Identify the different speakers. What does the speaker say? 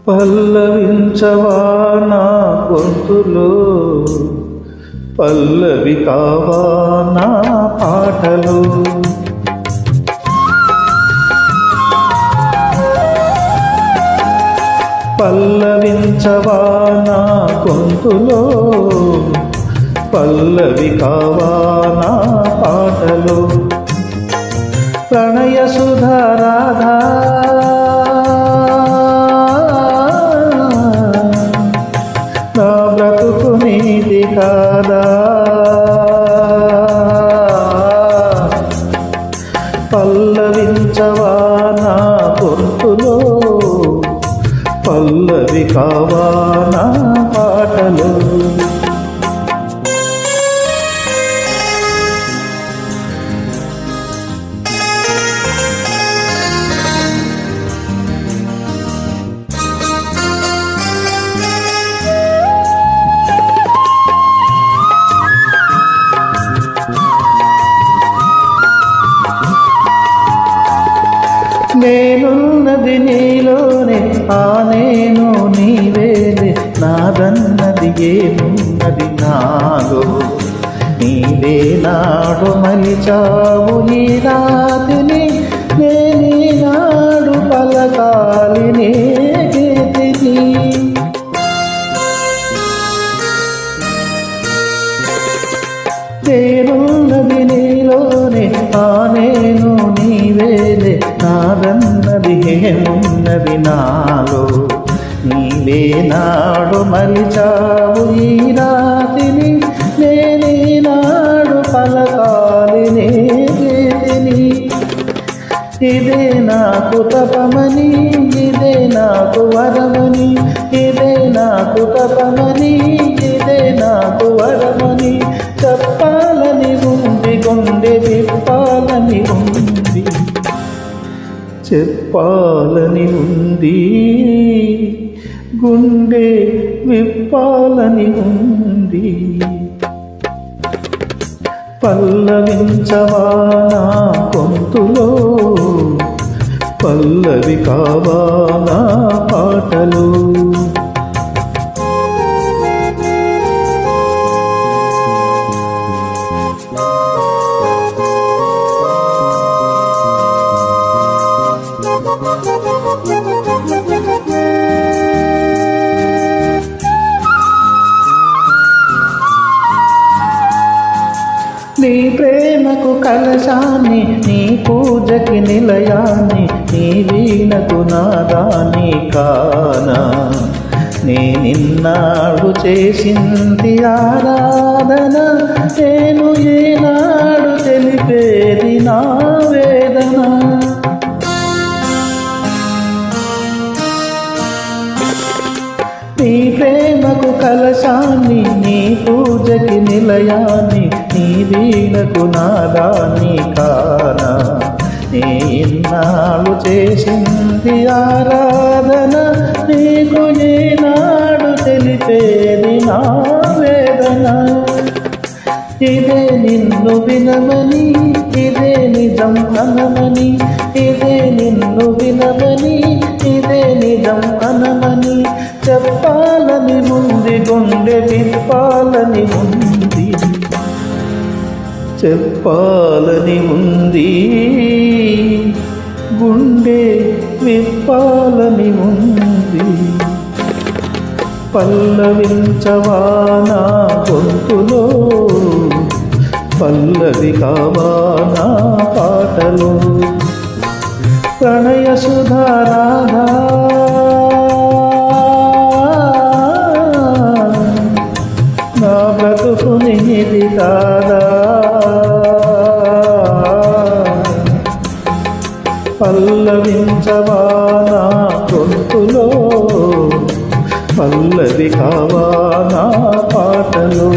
Speaker 1: పల్లవించవా నా గొంతులో, పల్లవి కావా నా పాటలు. పల్లవించవా నా గొంతులో, పల్లవి కావా నా పాటలు. ప్రణయ సుధారాధా నా బ్రతుకు నీది కాదా. పల్లవించవా నా గొంతులో, పల్లవి కావా నా పాటలు. నేనున్నది నీలోనే, ఆ నేను నీవేలే. నాదన్నది ఏమున్నది నాలో, నీవే నాడు మలిచావు ఈ రాతిని. నేనీనాడు పలకాలి నే గీతిని. నేనున్నది నీలోనే, ఆ నేను నీవేలే. నాదన్నది ఏమున్నది నాలో, నీవే నాడు మలిచావు ఈ రాతిని. నేనీనాడు పలకాలి నే గీతిని. ఇదే నాకు తపమని, ఇదే నాకు వరమని. ఇదే నాకు తపమని, ఇదే నాకు వరమని. చెప్పాలని ఉంది, గుండె విప్పాలని ఉంది. చెప్పాలని ఉంది, గుండె విప్పాలని ఉంది. పల్లవించవా నా గొంతులో, పల్లవి కావా నా పాటలు. నీ ప్రేమకు కలశాన్ని, నీ పూజకి నిలయాన్ని. నీ వీణకు నాదాన్ని కానా. నేనిన్నాడు చేసింది ఆరాధన, నేను ఏనాడు తెలిపేది నా వేదన. నీ ప్రేమకు కలశాన్ని, నీ పూజకి నిలయాన్ని. నీ వీణకు నాదాన్ని కానా. నేనాడు చేసింది ఆరాధన, నీకు ఏనాడు తెలిపేది నా వేదన. ఇదే నిన్ను వినమని, ఇదే నిజం అనమని. ఇదే నిన్ను వినమని, ఇదే నిజం అనమని. చెప్పాలని ఉంది, గుండె విప్పాలని ఉంది. చెప్పాలని ఉంది, గుండె విప్పాలని ఉంది. పల్లవించవా నా గొంతులో, పల్లవి కావా నా పాటలు. ప్రణయ సుధారాధా నా బ్రతుకు నీది కాదా. పల్లవించవా నా గొంతులో, పల్లవి కావా నా పాటలు.